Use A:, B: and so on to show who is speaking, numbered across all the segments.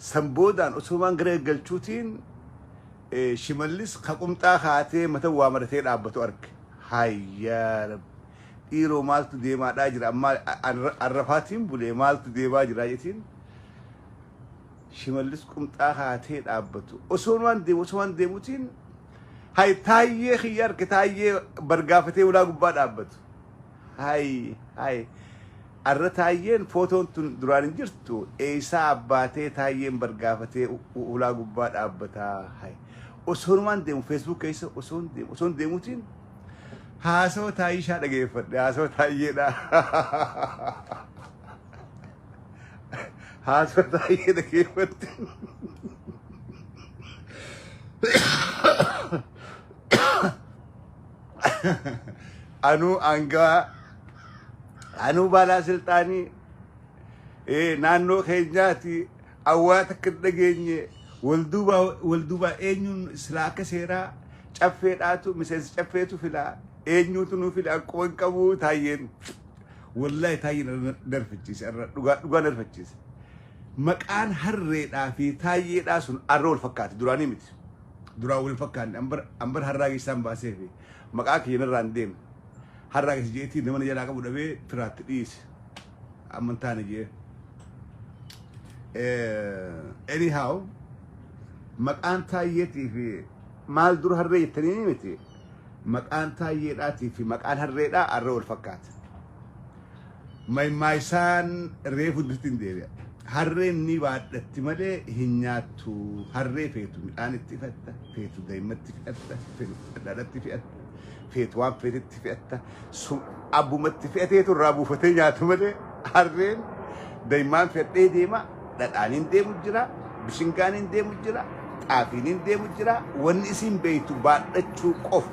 A: سنبودان أسومان غرق الشوتين شماليس خاقمتا خاتي متوا مرتين عبتو أرك هاي يا رب إيرو مالتو ديما داجر أما الرفاتين بولي مالتو ديما جراجتين شماليس قمتا خاتي عبتو أسومان ديموتين هاي تايي خيار كتايي برقافتي ولا قباد عبتو هاي الرتايين فوتون دران جرتو إيسا عباتي تايين برقافتي ولا قباد عبتا هاي أسومان ديمو فيسبوك إيسا أسون ديموتين هاسو تايي شاد جيفت هاسو تايي دا هاسو تايي دا جيفت أنو بالا سلطاني نانو خيجاتي أواتك الدقيني والدوبا إنيون سلاك سيرا شفيت آتو مسيس شفيتو فيلا إنيو تنو فيلا كون كبو تاين والله تاين نرفتشيس رغا نرفتشيس مكان هرّيت في تاين آسون أرول فكات دراني مت دراول فكان أمبر هرّاقي سامباسي في مكاك ينران ديم هرّاقي جيتي نمان جلاك أبو دبي فرات ليس أمنتاني جي anyhow مكان تايتي في مال دور هرّيت تنيني متي مكان تايتي في مكان هرّيت أرول فكات مايسان ريفو دتين ديبيا هرّين نيبات التمالي هنياتو هرّي فيتو الآن اتفتا فيتو دايما اتفتا فيتو وان فيتو اتفتا أبو متفتا رابو فتنياتو مالي هرّين دايما فتني ديما لالانين ديمو جرا بشنكانين ديمو جرا تعافينين ديمو جرا ونسين بيتو باتشو قف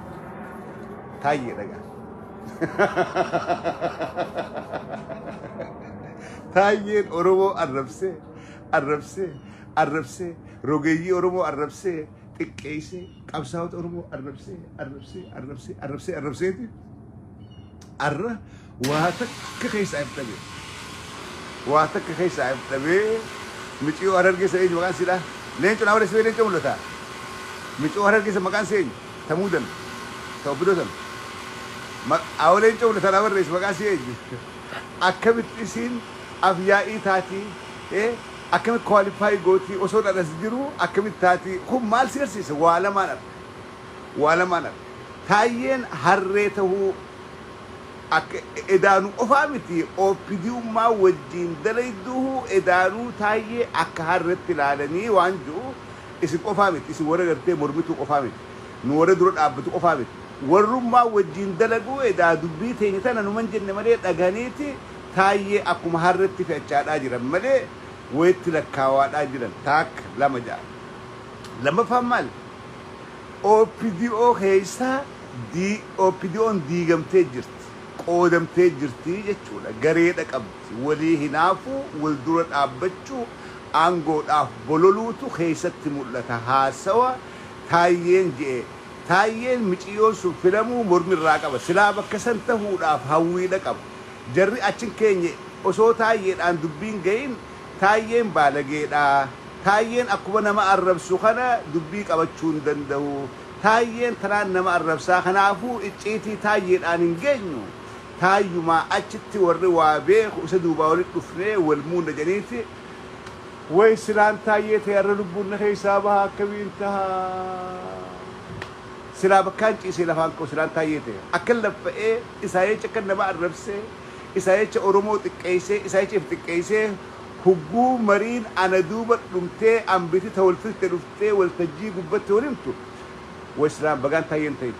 A: تايي رجع تايين أورومو الربسة روجي أورومو الربسة تكيسة كابساوت أورومو الربسة دي الر وهاتك كخيس عيب تبي متيو أررجي سيج مكان سيلا لين تناول سوي لين تقول له متيو أررجي مكان سيج تمودن تبدون ما أولين تقول له تناول رئيس مكان سيج أكمل تسين أفيائي تاتي أكمل كواليفاي غوتي وصول على سجرو أكمل تاتي هم مال سيرسيس ولا مانر تاين هرّيته إدانو أفهمتي أو بديو ما وجين دليدوه إدانو تايي أكهرت تلالني وانجو إسم أفهمت إسم ورا قرتي مرمتو أفهمت نورا درود أبتو أفهمت ورم ما وجين دلقو إدا دبيتي نتانا نمنجن نماليت أغانيتي تايي أكو مهرت في أجاد أجرا مالي ويتلكاوات أجرا تاك لما جاء لما فهمال أو بديو خيسا دي أو بديو ديغمتي جرت قودمتي جرتي جتشولا غريدا قبتي ولي هنافو ولدورت أبتشو أنغو داف بولولوتو خيست مولتا هاسوا تايين مچيون سو فيلمو مرمي راقبا سلابا كسنتهو داف هوي دقب جري أچن كيني أسو تايين أن دبين غين تايين بالغيدا تايين أكوبا نما أرب سوخنا دبيك أبتشون دندهو تايين تران نما أرب ساخنافو إچيتي تايين أننجينو تايو ما أجتي وروا بيخ وسدوا باولد كفرة والمون جنيتي ويسلان تايي تيرلبون حسابها كبينتها سلاب كانتي سلافانكو سلان تايي تي أكل لفئة إساية كنا ما الربسة إساية أورومو تكيسة إساية تكيسة هجو مرين أنا دوبر لمتة أم بيتي تولفت تلفته والتجي قبة تولمتو ويسلان بقان تايين تاي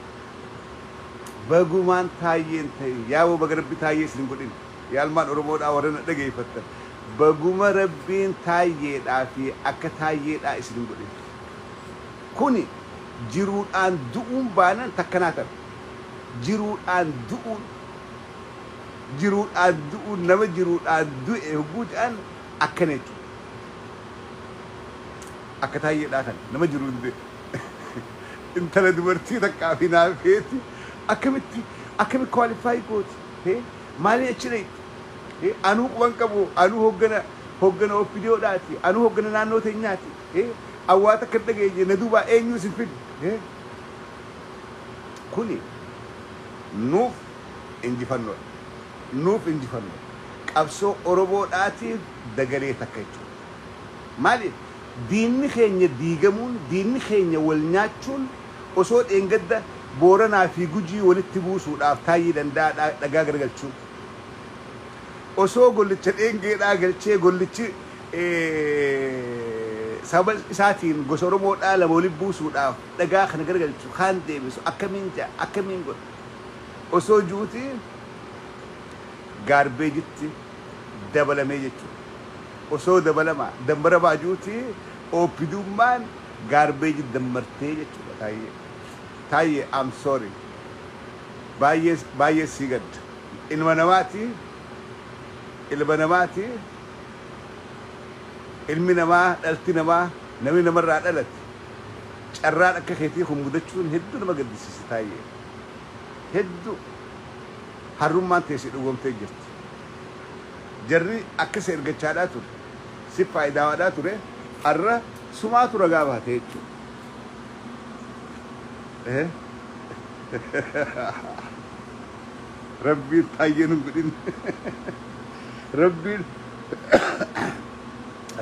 A: بغمان تايين تاي ياو بغربي تايي سنقولين يالمان أورومو دا ورنا دقي فتر بغما ربين تايي دا في أكا تايي دا سنقولين كوني جيرود آن دؤون بانا تكناتر جيرود آن دؤون نما جيرود آن دؤ هبوت آن أكنيتو أكا تايي دا كان نما جيرود دي انت لدورتي تكافي نافيتي أكمل كواليفاي قوت مالي أشري أنو وانكبو أنو هجنا hoggana OPDOdhaati anu hoggana naannoo teenyaati awwaata akka dhageeyye na duuba eenyu si fidi kuni nuuf injifannoo qabsoo Oromoodhaatiif dagalee takka jechuudha maaliif diinni keenya diigamuun diinni keenya wal nyaachuun osoo dheengadda Booranaa fi Gujii walitti buusuudhaaf Taayyee Danda'aa dhagaa gargalchuun osoo gollicha dheengeedhaa galchee gollichi saba isaatiin gosa Oromoodhaa lama walitti buusuudhaaf dhagaa kana gargalchu kaan deebisu akkamiin godha osoo juuti gaarbeejitti dabalamee jechuudha osoo dabalama dambara baajuuti OPDummaan gaarbeeji dammartee jechuudha Taayyee I'm sorry baay'ee si gadda ilma namaati ilmi namaa dhalti namaa namni namarraa dhalate carraan akka keetii kun mudachuun hedduu nama gaddisiisa Taayyee hedduu harrummaan teessee dhugomtee jirti jarri akkas ergachaadhaa ture si faayidaadhaa ture har'a sumaatu ragaa baatee jechuudha Rabbiin Taayyee nu godhin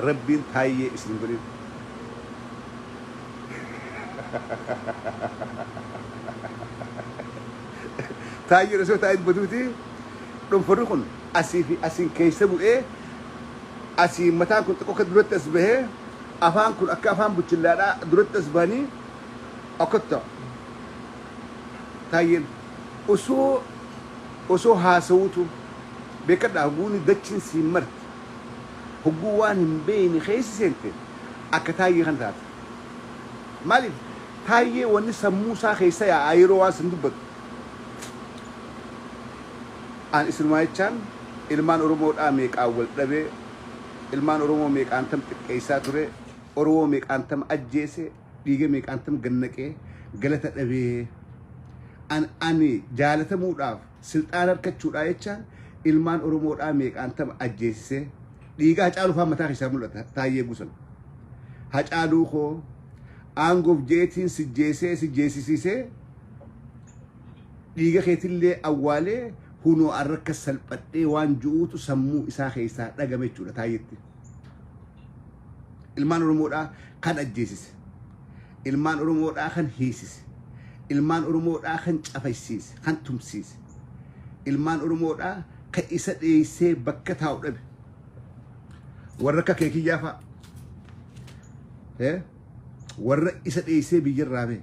A: Rabbiin Taayyee isin godhin Taayyee osoo taa'ee dubbatuuti dhuunfarri kun asii fi asiin keessa bu'ee asii mataan kun xiqqoo akka duratti as bahee afaan kun akka afaan buchillaadhaa duratti as bahanii akkatta Taayyeen osoo haasawutu beekadhaa huguuni dachiin siin marti huguu waan hin beeyne keessa seente akka Taayyee kan taate maaliif Taayyee wanni sammuu isaa keessa yaa'aa yeroo waan sin dubbatu an isinumaa jechaan ilmaan Oromoodhaa meeqaan wal dhabee ilmaan Oromoo meeqaan tam xiqqeessaa ture Oromoo meeqaan tam ajjeese dhiiga meeqaan tam gannaqee galata dhabee ani jaalatamuudhaaf silxaan harkachuudhaa jechaan ilmaan Oromoodhaa meeqaan tam ajjeesise dhiiga Hacaaluu fa'aa mataa keessaa mul'ata Taayyee Guusan Hacaaluu koo aangoof jeetiin si jeesisiisee dhiiga keetillee awwaalee hunoo arrakka salphadhee waan ju'uutu sammuu isaa keessaa dhagame jechuudha Taayyeetti ilmaan Oromoodhaa kan ajjeesise ilmaan Oromoodhaa kan hiisise ilmaan Oromoodhaa kan cafaysiise kan tumsiise ilmaan Oromoodhaa kan isa dheessee bakka taa'u dhabe warra akka keekiyyaa fa'a warra isa dheessee biyyarraa ba'e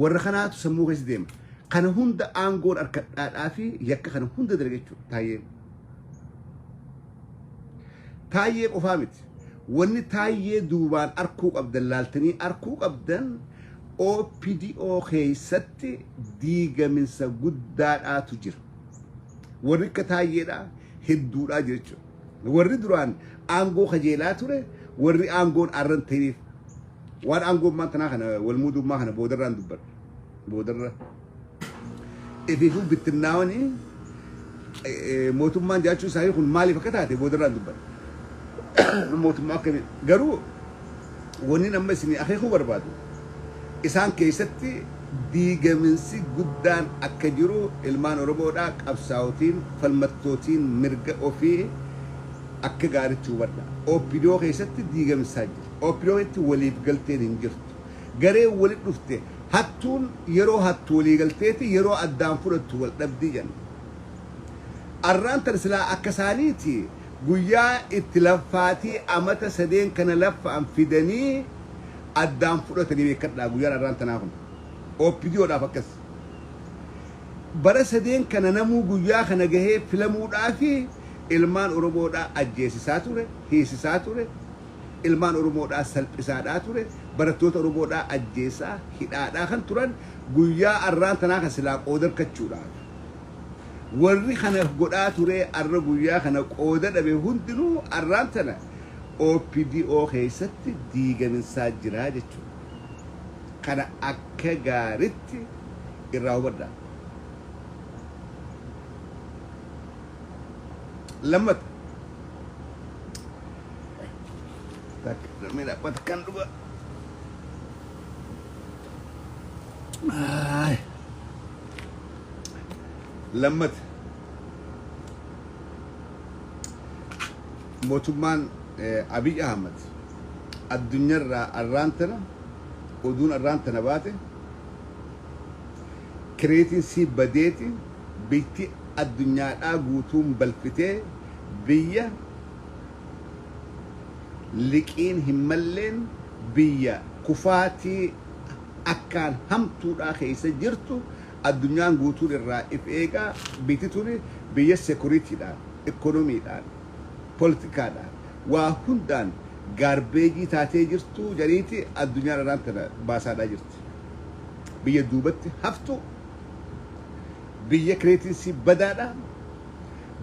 A: warra kanaatu sammuu keessa deema kana hunda aangoon arkadhaadhaa fi yakka kana hunda dalaga jechuudha Taayyee qofaa miti wanni Taayyee duubaan arkuu qabdan laaltanii arkuu qabdan OPDO keessatti diigaminsa guddaadhaatu jira warri akka Taayyeedhaa hedduudhaa jira jechuudha warri duraan aangoo kajeelaa ture warri aangoon arran ta'eef waan aangoon maantanaa kana walmuudummaa kana boodarraan dubbadha boodarra ifiifuu bittinnaawanii mootummaan jiraachuu isaanii kun maaliif akka taate boodarraan dubbadha mootummaa akkamii garuu wanni nama isinii akeekuu barbaadu isaan keessatti diigaminsi guddaan akka jiru ilmaan Oromoodhaa qabsaa'otiin falmattootiin mirga ofii akka gaariitti hubadha OPDO keessatti diigaminsaa jira OPDO keessatti waliif galteen hin jirtu garee walitti dhufte hattuun yeroo hattu walii galteeti yeroo addaan fudhattu wal dhabdii jenna arraan tan silaa akka isaaniiti guyyaa itti laffaatii amata sadeen kana laffa'an fidanii addaan fudhatanii beekadhaa guyyaan arraan tanaa kun OPDOdhaaf akkas bara sadeen kana namuu guyyaa kana gahee filamuudhaafi ilmaan Oromoodhaa ajjeesisaa ture hiisisaa ture ilmaan Oromoodhaa salphisaadhaa ture barattoota Oromoodhaa ajjeesaa hidhaadhaa kan turan guyyaa arraan tanaa kan silaa qooda argachuudhaaf warri kana godhaa ture arra guyyaa kana qooda dhabe hundinuu arraan tana OPDO keessatti diigaminsaa jiraa jechuudha kana akka gaaritti irraa hubadhaa lammata من أبد كان دوا لما موتمان أبي أحمد الدنيا الرانتنا ودون الرانتنا باته كريتين سي بديتي بيتي الدنيا أقوتهم بالفتة بيا لكن هملين بيا كفاتي أكان هم تودا خيسة جرتو الدنيا أقوتو للرائف إيجا بيتي توني بيا سيكوريتي دان إيكونومي دان بوليتيكا دان وهندان غاربيجي تاتي جرتو جريتي الدنيا رانتنا باسادا جرتي بيا دوبتي هفتو بيا كريتنسي بدادا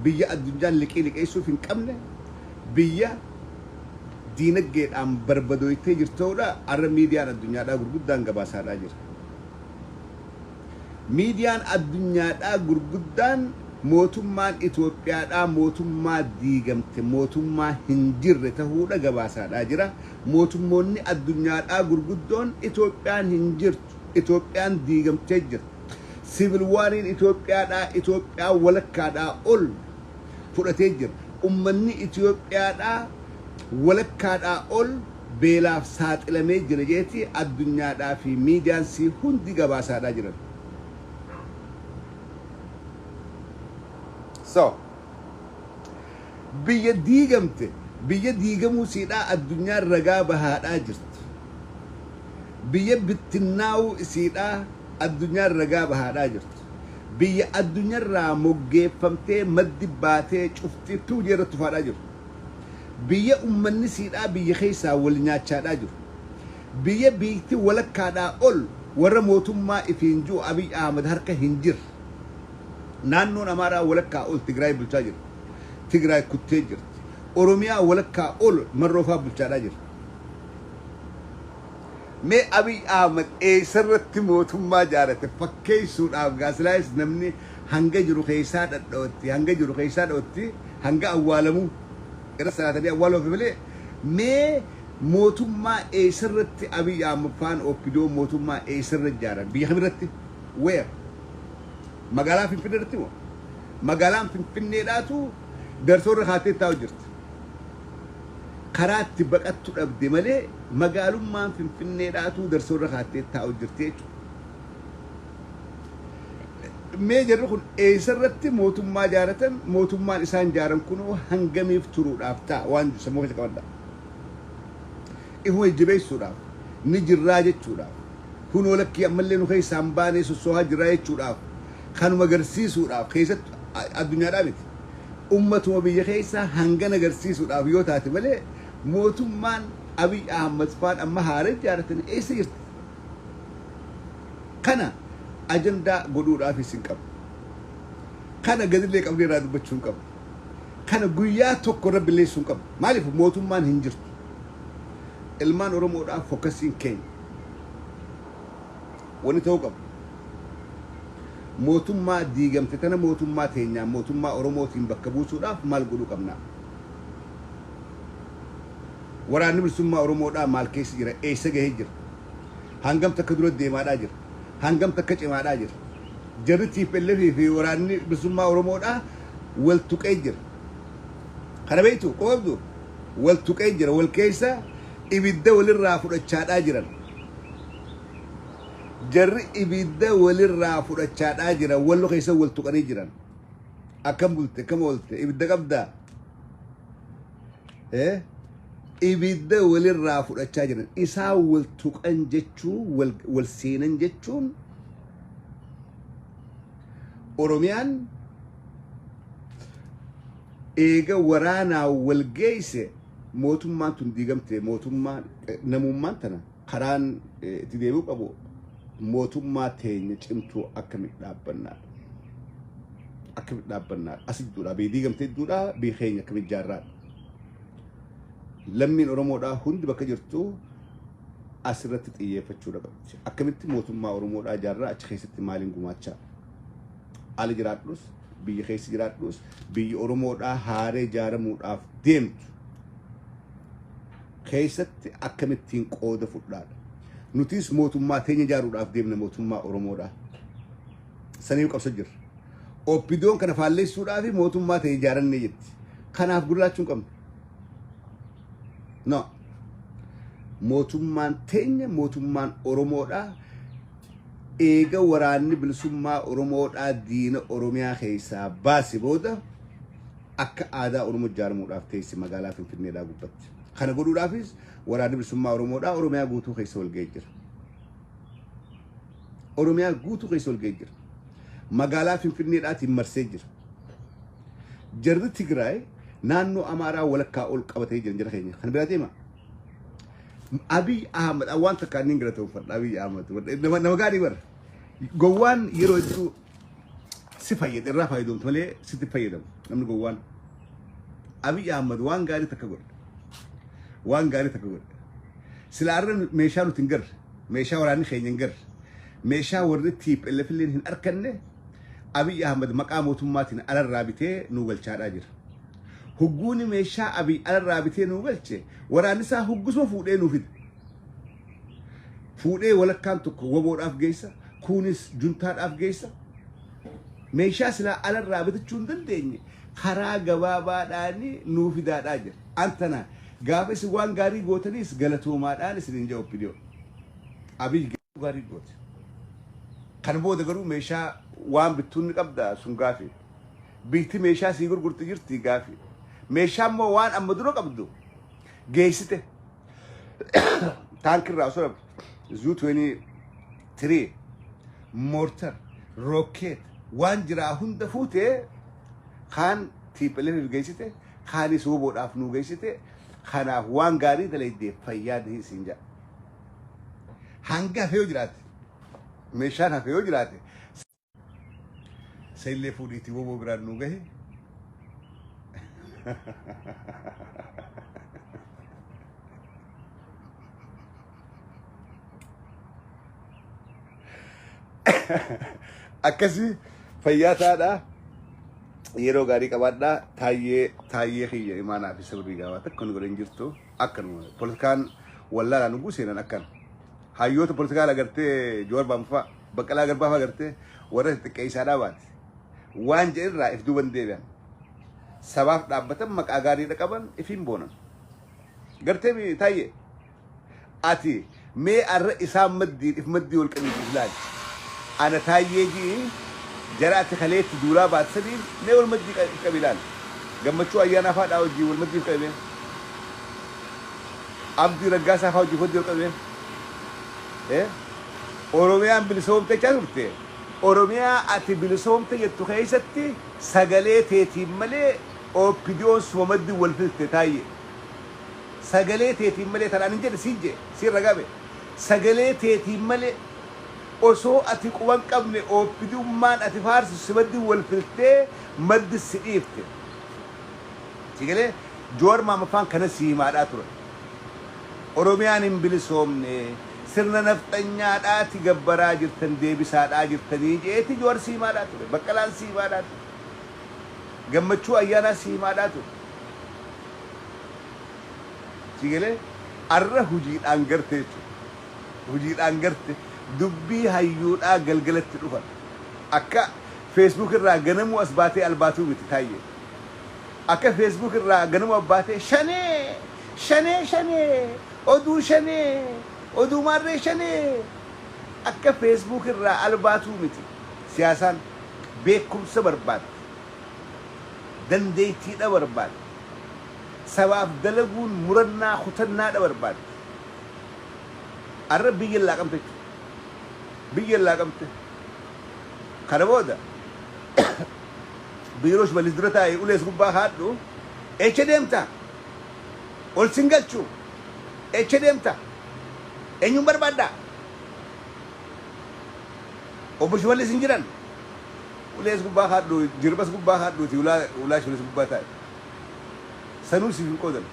A: بيا الدنيا لكي ايسو فين كامنة بيا دينك جيد ام بربدويتي جرتو دا ار ميديان الدنيا دا غرغدان غباسادا جر ميديان الدنيا دا غرغدان موتمان إثيوبيا دا موتما ديغمت موتما هنجر تهودا غباسادا جرا موتموني الدنيا دا غرغدون إثيوبيان هنجرت إثيوبيان ديغمت جر سيفل وارين إثيوبيا ولكا دا أول فراتيجر أمني إثيوبيا دا ولكا دا أول بلا سات إلمي جرجيتي الدنيا دا في ميديان سي هندي غباسا دا جرن بيا ديغمو سيدا الدنيا رقابها دا جرت بيا بتناو سيدا الدنيا الرقابة هذا جرت بيا الدنيا راموجي فمتي مدباتي شفتي توجر تفادا جرت بيا أمني سيدا بيا خيسا ولنياتشا دا جرت بيا بيتي ولك كادا أول ورموتم ما إفينجو أبي أحمد هركا هنجر نانو نمارا ولك كاول تقراي بلتاجر تقراي كتاجر أوروميا ولك كاول مروفا بلتاجر مي أبي أحمد سرت موتما جارت فكي سود أفغاسلايس نمني هنگا جرو خيسات أدوتي هنگا جرو خيسات أدوتي هنگا أولمو كده سنة دي أولو في بلي مي موتما سرت أبي أحمد فان أوبيدو موتما سرت جارت بيخبرتي وير مقالا في فنرتي مو مقالا في فنراتو درسور خاتي تاو جرت كرات بقت أبدي ملي مقالو ما في فنراتو درسور خاتي تاو جرتي ميجر رخون سرت موتما جارتن موتما إنسان جارن كنو هنگمي فترو رافتا وان سموه كمان دا إهو يجبي سوراف نجر راجة سوراف هنو لك يأمل نخي سامباني سوها جراية سوراف خانو مغرسي سوراف خيسة الدنيا رابط أمتو مبيا خيسة هنگنا غرسي سوراف يوتاتي ملي موتما أبي أحمد فان أما هارج جارتن سيرت كنا أجندا قدور في سنكب كان قدر لك أبني راد بتشونكب كان قوياتو كرب اللي سنكب مالي في موتو مان هنجرت المان أرمو دا فوكسين كين ونتوقب موتو ما ديغم تتنا موتو ما تينيا موتو ما أرمو تين بكبوسو دا مال قدو كمنا وراني بسما أرمو دا مال كيس جرا إيسا هجر هنگم تكدرو ديما دا جر هنگم تكتش ما داجر جرتي بلفي في وراني بسما ورمودا والتكيجر خنا بيتو قوبدو والتكيجر والكيسة إبدا وللرافو الشاد أجرا جر إبدا وللرافو الشاد أجرا ولو كيسة والتكيجرا أكم قلت إبدا قبدا إيه إبدا وللرافو الشاجرن إسا والتقن جتشو والسينن جتشون أوروميان إيجا ورانا والجيسة موتوما تنديجمت موتوما نمومان تنا قران تديبوك أبو موتوما تين جمتو أكمل دابنا أسد دولا بيديجمت دولا بيخين أكمل جارات لمن أورمو دا هند بكجرتو أسرت إيه فتشو دا أكملت موتوما أورمو دا جارة أشخيصت مالين قماتشا على جراتلوس بي خيس جراتلوس بي أورمو دا هاري جارة مود أف ديمت keessatti akkamittiin qooda fudhaadha. Nutis mootummaa teenya ijaaruudhaaf deemna mootummaa Oromoodha. Sanii qabsa jirra. Oppidoon kana faalleessuudhaaf mootummaa ta'e ijaarannee jetti. Kanaaf gurraachuun qabna. No. Mootummaan teenya mootummaan Oromoodha. Eega waraanni bilisummaa Oromoodha diina Oromiyaa keessaa baase booda akka aadaa Oromoo ijaaramuudhaaf teessi magaalaa Finfinneedhaa gubbatti. Kana godhuudhaafis waraanni bilisummaa Oromoodha Oromiyaa guutuu keessa wal ga'ee jira. Oromiyaa guutuu keessa wal ga'ee jira. Magaalaa Finfinneedhaatiin marsee jira. Jarri Tigraay naannoo Amaaraa walakkaa ol qabatee jiran jara keenya. Kan biraatee maa? Abiy Ahmed waan takka inni ingilata uffata Abiy Ahmed nama gaarii bara. Gowwaan yeroo hedduu si fayyada irraa fayyadamtu malee sitti fayyadamu namni gowwaan. Abiy Ahmed waan gaarii takka godha. Waan gaarii takka godha. Silaarra meeshaa nuti hin garre, meeshaa waraanni keenya hin garre, meeshaa warri TPLF illee hin arkanne Abiy Ahmed maqaa mootummaatiin alarraa bitee nu galchaadhaa jira. Hugguuni meeshaa Abiy alarraa bitee nu galche waraanni isaa huggusuma fuudhee nu fide. Fuudhee walakkaan tokko waboodhaaf geessa, kunis juntaadhaaf geessa. Meeshaa silaa alarraa bitachuu hin dandeenye karaa gabaabaadhaan nu fidaadhaa jira. Antana gaafa isin waan gaarii gootaniis galatoomaadhaan isin hin ja'u Oppidoon. Abiy gaarii goote. Kan booda garuu meeshaa waan bittuun ni qabda sun gaafi. Biitti meeshaa sii gurgurti jirti gaafi. Meeshaa immoo waan amma dura qabdu geessite. Taankirraa osoo dhabdu Zu-23 mortar rookeet waan jiraa hunda fuutee kaan TPLF geessite kaanis woboodhaaf nu geessite. Kanaaf waan gaarii dalaydee fayyaa siin jedha. Hanga hafee yoo jiraate meeshaan hafee yoo jiraate saillee fuudhiitii woboo biraan nu gahe. Akkasii fayyaa taadhaa. Yeroo gaarii qabaadhaa taayee kiyya imaanaa fi sirrii gaafata akka nu godhan jirtu akkanuma politikaan wallaalaa nu seenan akkan hayyoota politikaa agartee Joowar Baanfaa Baqqalaa Garbaa agartee warra xixiqqeessaadhaa baate waan jedhirraa if duuban deebi'an sabaaf dhaabbatan maqaa gaariidha qaban ifiin boonan gartee taayee ati mee arra isaan maddii if maddii wal qabiif laali ana taayee jii jaraatti kaleetti duulaa baatsaniin mee wal maddii qabilaan gammachuu ayyaanaa faadhaa hojii wal maddii qabee abdii raggaasaa faa hojii wal qabee Oromiyaan bilisoomte jechaa turte. Oromiyaa ati bilisoomte jettu keessatti sagalee teetiin malee Oppidoon suma maddii wal filte taayee. Sagalee teetiin malee tanaan hin jedhe siin ragabe. Sagalee teetiin malee osoo ati quban qabne Oppidummaan ati faarsu si maddii wal filtee maddi si dhiifte. Sigalee Joowar Maamafaan kana siimaadhaa ture. Oromiyaan hin bilisoomne sirna nafxanyaadhaati gabbaraa jirtan deebisaadhaa jirtanii jeeti Joowar siimaadhaa ture. Baqqalaan siimaadhaa ture. Gammachuu ayyaanaa siimaadhaa ture. Sigalee arra hujiidhaan garte jechuudha. Hujiidhaan garte. Dubbii hayyuudhaa galgalatti dhufan akka Facebook irraa ganamuu as baatee albaatuu miti taayee akka Facebook irraa ganamuu as baatee shanee oduu maarree shanee akka Facebook irraa albaatuu miti siyaasaan beekumsa barbaada dandeettiidha barbaada sabaaf dalaguun murannaa kutannaadha barbaada arra biyya laaqamte biyya laaqamte kana booda biiroosh balis dura taa'ee ulees gubbaa haadhu echa deemta ol singalchuu echa deemta eenyuun barbaadda obbo Shimallis hin jiran ulees gubbaa haadhu jirbas gubbaa haadhuuti ulaa Shimallis gubbaa taa'e sanuu siif hin qoodan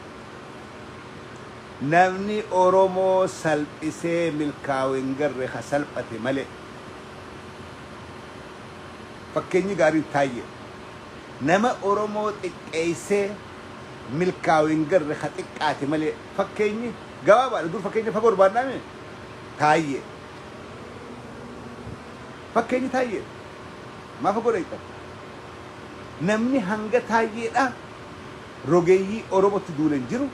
A: namni Oromoo salphisee milkaa'u hin garre ha salphate malee fakkeenyi gaariin taayee nama Oromoo xiqqeessee milkaa'in garre khatiqqaati malee fakkeenyi gabaabaa dur fakkeenya fagoo barbaadname taayye fakkeenyi taayye maa fagoo dheeyta namni hanga taayyeedha rogeeyyii oromootti duulen jiru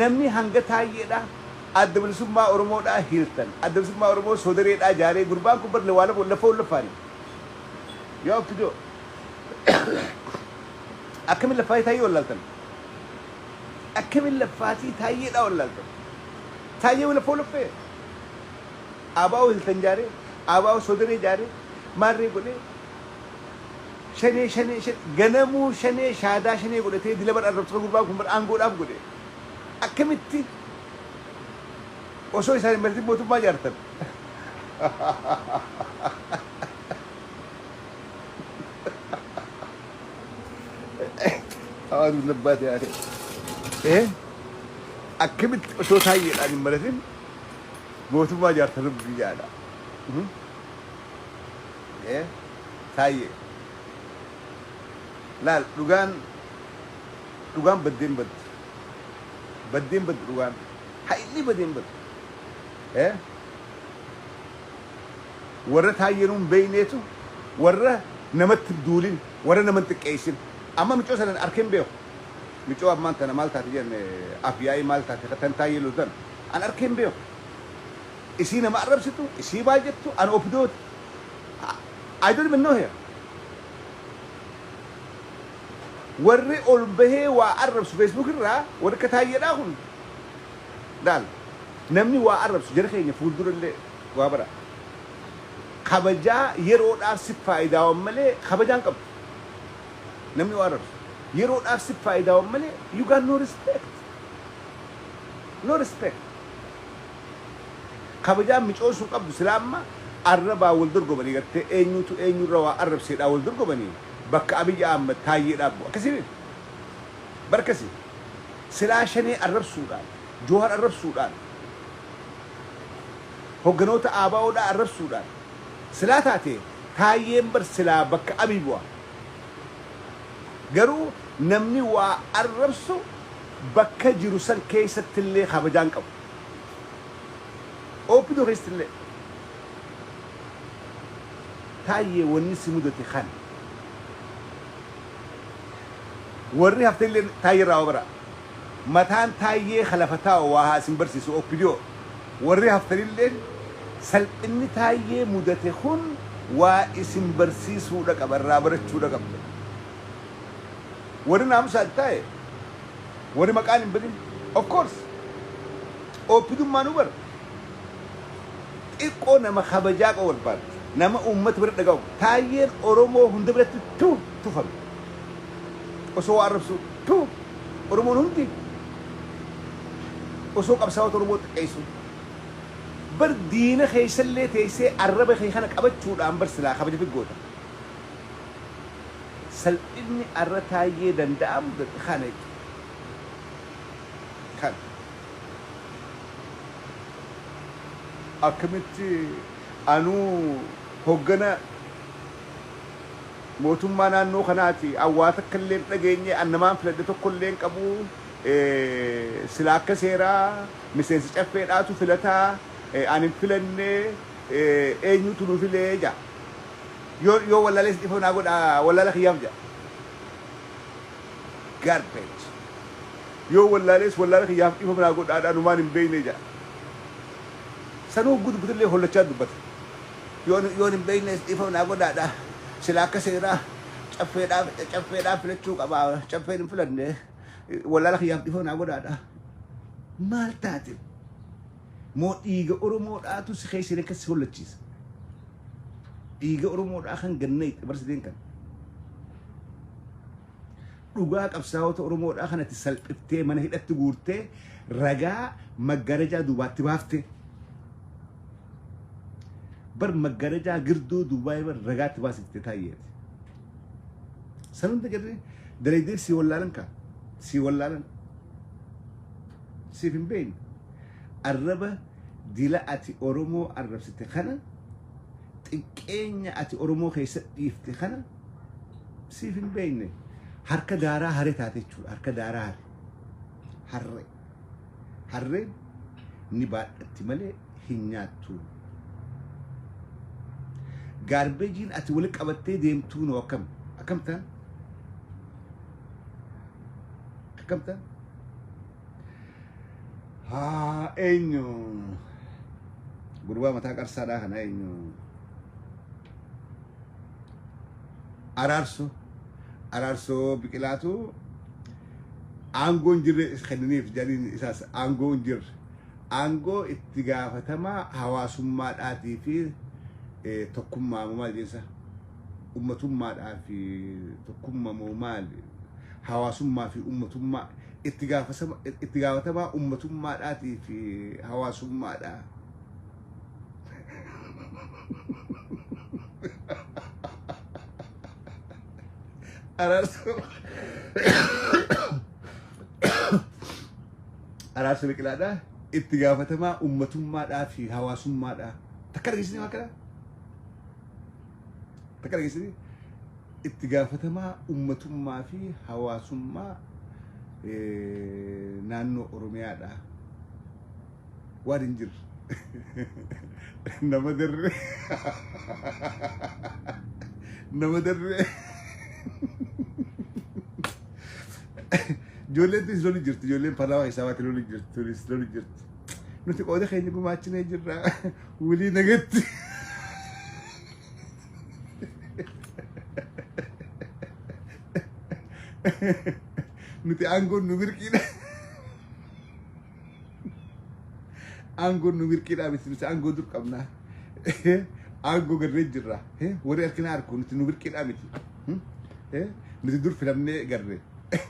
A: namni hanga taayyeedha adda bilisummaa oromoodhaa hiiltan adda bilisummaa oromoo sodareedhaa jaaree gurbaan kun bar lafa lafaani yaa fidoo akkamiin lafaatii taayye wallaaltan akkamiin lafaatii taayyeedhaa wallaaltan taayye lafa lafee abaa'oo hiiltan jaaree abaa'oo sodaree jaaree maarree godhee shane ganamuu shane shaadaa shane godhatee dila bar arrabsa gurbaan kun bar aangoodhaaf godhe akkamitti osoo isaan marti mootummaa jaartan awaan labbaate yaade akkamitti osoo taayyeedhaan hin maratin mootummaa jaartan rubbii jaadha taayye laal dhugaan baddeen baddi dhugaan hailli baddeen baddi warra taayyenuun beeyneetu warra namatti duulin warra naman xiqqeessin amma micoo sanan arkeen beeku micoo ammaan tana maal taate jenne afyaa'ii maal taate tan taayyee lotan an arkeen beeku isii nama arrabsitu isii baay'attu an ofidooti I don't even know here warri ol bahee waa arrabsu Facebook irraa warri ka taayyeedhaa kun daal namni waa arrabsu jara keenya fuuldurallee waa bara kabajaa yeroodhaaf si faayidaawan malee kabajaan qabdu namni waa arrabsu yeroodhaaf si faayidaawan malee you got no respect kabajaan micoosuu qabdu silaamma arrabaa wal dorgomanii gartee eenyutu eenyurra waa arrabseedhaa wal dorgomanii bakka Abiy Ahmed taayyeedhaaf akkasii barkasi silaa shanee arrabsuudhaan Jawhar arrabsuudhaan hogganoota ABO'dhaa arrabsuudhaan silaa taate taayyeen bar silaa bakka Abiy bu'a garuu namni waa arrabsu bakka jiru san keessattillee kabajaan qabu oopidoo keessattillee taayyee wanni si mudate kan warri hafteellee taayyee irraa bara mataan taayyee khalafataa waa haasin barsiisu oopidoo warri hafteellee salphinni taayyee mudate kun waa isin barsiisuudha qaba irraa barachuudha qabda warri naamusaa ta'e warri maqaan hin badin of course oopidummaa nu bara xiqqoo nama kabajaa qabu barbaada nama ummata bira dhagahu taayyeen oromoo hunda biratti tufame osoo waa arrabsu oromoon hundi osoo qabsaa'ota oromoo xiqqeessu bar diina keessallee teessee arraba kee kana qabachuudhaan bar silaa kabaja figgoota salphinni arra taayyee danda'amu kana kan akkamitti anuu hoggana mootummaa naannoo kanaati awwaata kalleen dhageenye annamaan filadhe tokkolleen qabu silaa akka seeraa miseensi caffeedhaatu filataa anin filanne eenyutu nu filee jaa yoo wallaalees dhifa naa godha wallaala kiyyaaf jaa garbage yoo wallaalees wallaala kiyyaaf dhifa naa godhaadhaa numaan hin beeyne jaa sanuu gudbutullee hollachaa dubbata yoon hin beeyne dhifa naa godhaadhaa silaa akka seeraa caffeedhaaf filachuu qabaa caffeen hin filanne wallaala kiyyaaf dhifa naa godhaadhaa maal taate moo dhiiga oromoodhaatu si keessin akkas si hollachiisa dhiiga oromoodhaa kan ganna itti barsiiseen kan dhugaa qabsaa'ota oromoodhaa kanatti salphiftee mana hidhatti guurtee ragaa maggarajaa duubaatti baaftee bar maggarajaa girduu duubaayee bar ragaatti baasiftee taayyeeti sanunda jedhee dalaydee si wallaalan kaa si wallaalan siif hin beeyne arraba dila ati oromoo arrabsite kana xiqqeenya ati oromoo keessa dhiifte kana siif hin beeyne harka daaraa hare taate jechuudha harka daaraa hare harreen ni baadhatti malee hin nyaattu. Gaarbeejiin ati wal qabattee deemtuu noo akkamtaan eenyu gurbaa mataa qarsaadhaa kana eenyu araarsoo biqilaatu aangoon jirre kenniniif jaliin isaas aangoon jirre aangoo itti gaafatamaa hawaasummaadhaatii fi tokkummaa maal jensa ummatummaadhaa fi tokkummaa maal hawaasummaa fi ummatummaa itti gaafatamaa ummatummaadhaatii fi hawaasummaadhaa araarsa biqilaadhaa itti gaafatamaa ummatummaadhaa fi hawaasummaadhaa takka dhageessanii waa kana takka dhageessanii itti gaafatamaa ummatummaa fi hawaasummaa naannoo Oromiyaadhaa waan hin jirre nama darre ijoolleen tis loli jirti ijoolleen parlaamaa isaawaati loli jirti nuti qooda keenya gumaachinee jirra wulii nagatti nuti aangoon nu mirqiidha miti nuti aangoo dur qabnaa aangoo garree jirra warri harkina harku nuti nu mirqiidha miti nuti dur filamnee garree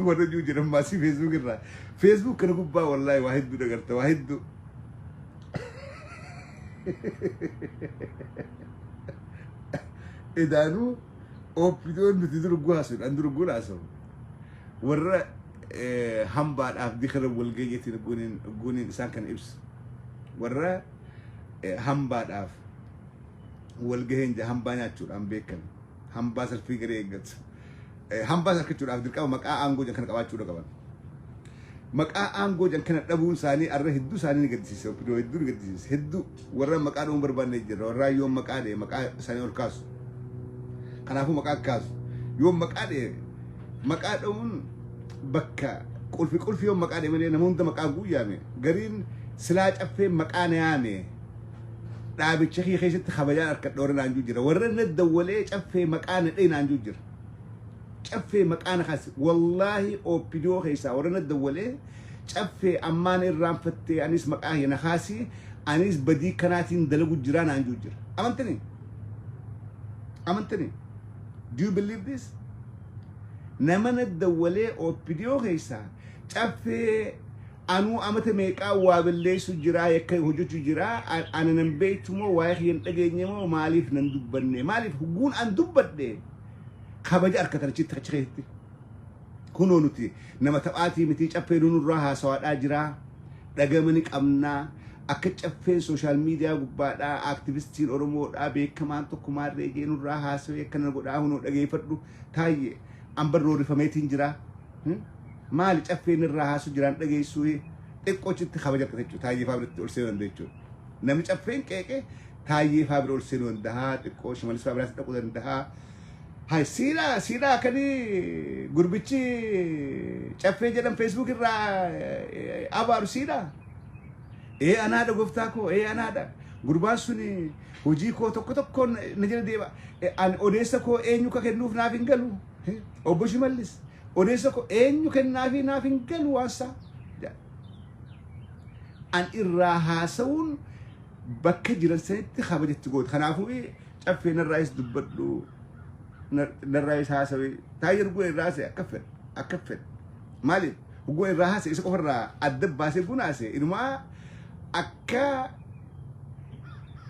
A: warra juu jedhan maasii Facebook kana gubbaa wallaahi waa hedduu dagarta waa hedduu edaanuu oppidoon nuti duruguu haasuun an duruguu haasa'u warra hambaadhaaf dikara walgayyatiin guuniin isaan kana ibsu warra hambaadhaaf walgaheen hambaa nyaachuudhaan beekan hambaa salfii garee eeggatu hambaa sarkachuudhaaf dirqama maqaa aangoo jan kana qabaachuudha qaban maqaa aangoo jan kana dhabuun isaanii arra hedduu isaanii ni gaddisiise oppidoo hedduu ni gaddisiise hedduu warra maqaa dhabuun barbaanne jirra warra yoo maqaa dhee maqaa isaanii ol kaasu kanaafuu maqaa kaasu yoo maqaa dhee maqaa dhabuun bakka qulfi yoo maqaa dhee malee nama hunda maqaa guyyaame gariin silaa caffee maqaa na yaame dhaabicha kee keessatti kabajaan harka dhoore naanjuu jira warra na dawwalee caffee maqaa na dhee naanjuu jira caffee maqaa na kaase wallaahi oppidoo keessaa warra na dawwalee caffee ammaan irraanfattee anis maqaa na kaasi anis badii kanaatiin dalagu jira naanjuu jira amantani do you believe this nama na dawwalee oppidoo keessaa caffee anuu amata meeqaa waa balleessu jiraa yakka hojjechu jiraa ana nan beektumoo waa hin dhageenyemoo maaliif nan dubbanne maaliif huguun an dubbadhe kabaja arkatanichitti kachireetti kunoo nuti nama taphaatii miti caffee nurraa haasawaadhaa jiraa dhagamani qabnaa akka caffeen sooshaal miidiyaa gubbaadhaa aktivistiin Oromoodhaa beekamaan tokkummaan reegee nurraa haasawee akkana godhaa hunoo dhageeffadhu taayye ambarroo rifameetiin jiraa maali caffeen irraa haasu jiraan dhageessuu xiqqoochitti kabaja arkatachuu taayyee faabiritti ol seenuu dandeechuu namni caffeen qeeqee taayyee faabira ol seenuu dandahaa xiqqoo shimalis faabiraatti dhaquu dandahaa hai siidaa kani gurbichi caffee jedhan Facebook irraa abaaru siidaa anaadha gooftaa koo anaadha gurbaan suni hojii koo tokko na jala deema an odeessa koo eenyu ka kennuuf naaf hin galu obbo Shimallis odeessa koo eenyu kennaafi naaf hin galu waansa an irraa haasawuun bakka jiran sanitti kabajatti goote kanaafuu caffee narraayis dubbadhu narraayis haasawee taayyee arguu irraa haasee akka fedhe maaliif arguu irraa haasee isa qofarraa adda baasee gunaasee inumaa akka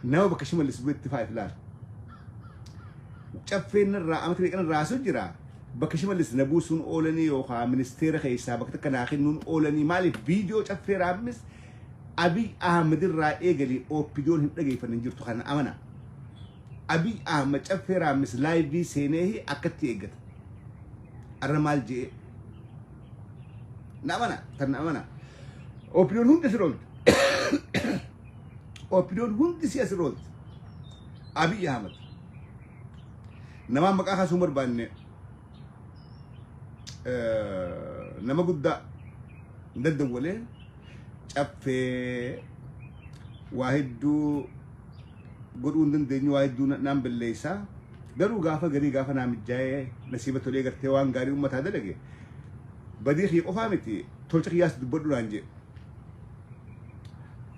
A: nama bakka Shimallis bu'etti fa'aa ilaala caffeen irraa amata beekan irraa haasuu jira bakka Shimallis na buusuun oolanii yookaan ministeera keessaa bakka takka naa kennuun oolanii maaliif viidiyoo caffee raammis Abiy Ahmed irraa eegalee oppidoon hin dhageeffanne jirtu kana amana Abiy Ahmed caffee raammis laayivii seenee akkatti eeggata arra maal jee na amana opinion hundi asirratti opinion hundi si asirratti Abiy Ahmed nama maqaa kaasuu barbaanne nama guddaa daddawwalee caffee waa hedduu godhuu hin dandeenyu waa hedduu naan balleessaa garuu gaafa garii gaafa naa mijaa'ee nasiiba tolee gartee waan gaarii uummataa dalage badii kiyya qofaa miti tolcha kiyyaas dubbadhu naan jedhe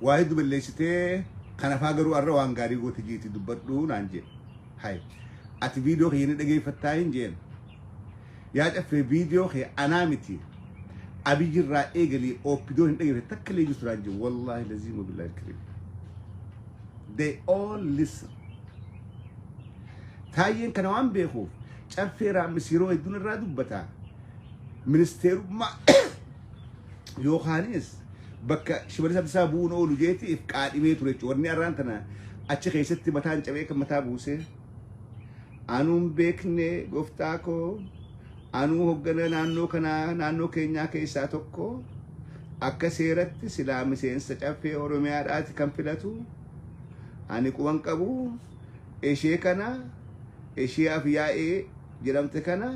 A: waa hedduu balleessitee kanafaa garuu arra waan gaarii goote jiiti dubbadhu naan jedhe hay ati viidiyoo kiyya ni dhageeffattaa hin jeen yaa caffee viidiyoo kiyya anaa miti Abiy irraa eegalee opidoo hin dhageeffatte takka illee jirtu naan jedhe wallaahi laziima billaahi alkariim they all listen Taayeen kana waan beekuuf caffeeraa misiroo hedduun irraa dubbata ministeerummaa yookaanis bakka shimalisa isaa bu'uun oolu jeetiif qaadhimee ture jechuudha warri arraan tana achi keessatti mataan cabee kan mataa buusee anuun beekne gooftaa koo anuu hoggana naannoo kanaa naannoo keenyaa keessaa tokko akka seeratti silaa miseensa caffee Oromiyaadhaati kan filatu ani quban qabu ishee kana ishee afyaa'ee jedhamte kana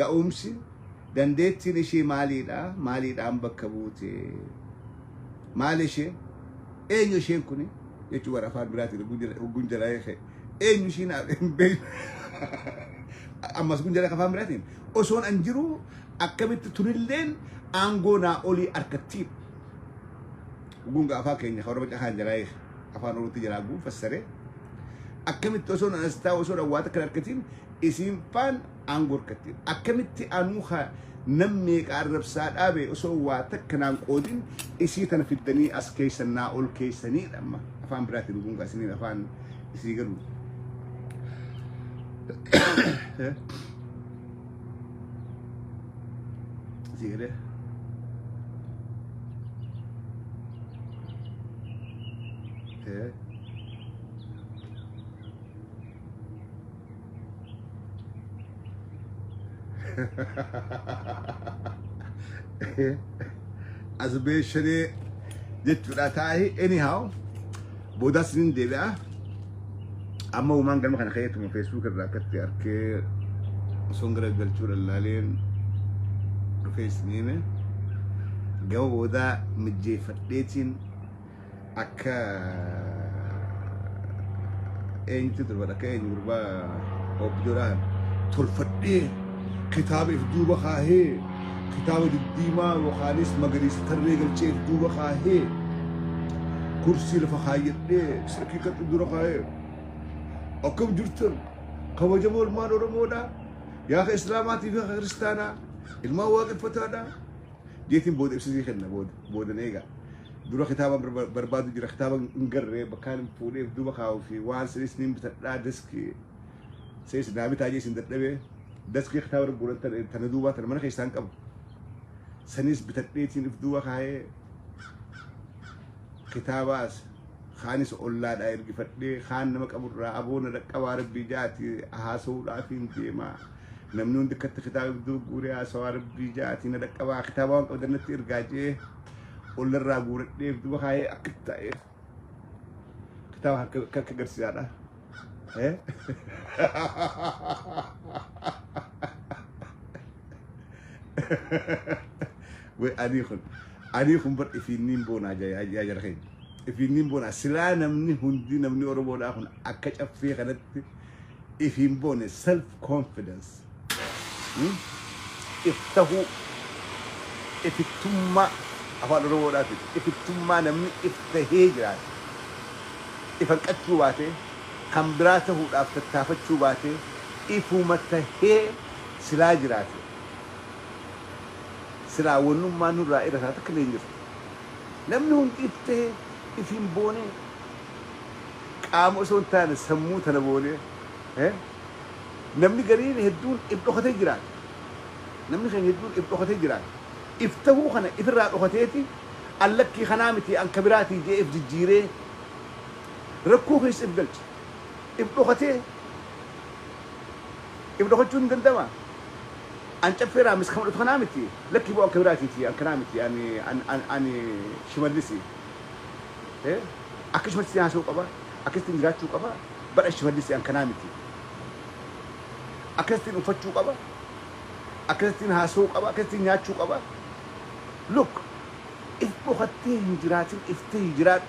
A: ga'umsi dandeettiin ishee maaliidhaan bakka buute maali ishee eenyu isheen kuni jechuun warra afaan biraatiin gunjalaa eeke eenyu isheen ammas gunjalaa afaan biraatiin osoon an jiru akkamitti tunilleen aangoo naa olii harkattiin gunga afaan keenya horma cahaan jalaa eeke afaan oromotti jalaa guun fassaree akkamitti osoon anastaa osoon awwaata kan harkatiin isiin faan aangoo harkattiin akkamitti anuu namni qaarrabsaa dhaabe osoo waa takka naan qoodin isii tana fiddanii as keessan naa ol keessanii dhamma afaan biraatiin gunga isiniin afaan isii garuu isii galee as beeshanii jechuudha taa'ee anyhow booda sinin deebi'a amma uumaan galma kana keeyyatuma Facebook irraa akkatti arkee osoon gara galchuu lallaaleen dhufee isiniime gama booda mijjeeffadheetiin akka eenyutti turbadha akka eenyu gurbaa obboodhaan tolfadhee kitaaba if duuba kaahee kitaaba diddiimaa yookaanis magariisa tarree galchee if duuba kaahee kursii lafa kaayyadhee sakiikatti dura kaahee akkam jirtan kabajamoo ilmaan Oromoodha yaa ka Islaamaatii fi ka Kiristaanaa ilmaan waaqeffataadha jeetiin booda ibsisii kenna booda eegaa dura kitaaba barbaadu jira kitaaba ngarree bakkaan fuudhee duuba kaa'uu fi waan sinis nin bitadhaa daskii sees naabi taajee isin dadhabee daskii kitaaba gurguran tana duuba tana mana keessaan qabu sanis bitadheetiin if duuba kaa'ee kitaabaas khaanis ollaadhaa ergifadhee khaan nama qaburraa aboona dhaqqabaa rabbii jaati haasa'uudhaaf hin deemaa namni hundi akkatti kitaaba duuba guuree haasawaa rabbii jaati na dhaqqabaa kitaaba waan qabdannatti ergaa jee ollarraa guuradheef duuba kaa'ee akkatti ta'ee kitaaba akka agarsiisaadha ani kun bar ifiinniin boonaa jara keenya ifiinniin boonaa silaa namni hundi namni Oromoodhaa kun akka caffee kanatti ifiin boone self confidence iftahuu ifittummaa afaan Oromoodhaatiin ifittummaa namni iftahee jiraate ifan qachuu baatee kan biraa tahuudhaaf tattaafachuu baatee ifuma tahee silaa jiraate silaa wannummaa nurraa irra isaa takka leen jirtu namni hundi iftahee ifiin boonee qaama osoo hin taane sammuu tana boonee namni gariin hedduun dhokatee jiraate namni keenya hedduun dhokatee jiraate iftahuu kana ifirraa dhokateeti allakkii kanaa miti an kabiraatii jee if jijjiiree rakkoo keessa if galche if dhokatee if dhokachuun hin dandama أنت في رامس كم لو تنامتي لك يبغى كبراتي تي أنا كنامتي يعني أنا شمالسي إيه أكيد ما تسيان سوق أبا أكيد تنجرات سوق أبا برا شمالسي أنا كنامتي أكيد تنفتش سوق أبا أكيد تنها سوق أبا أكيد تنيات سوق أبا look if بختي هجرات if تهجرات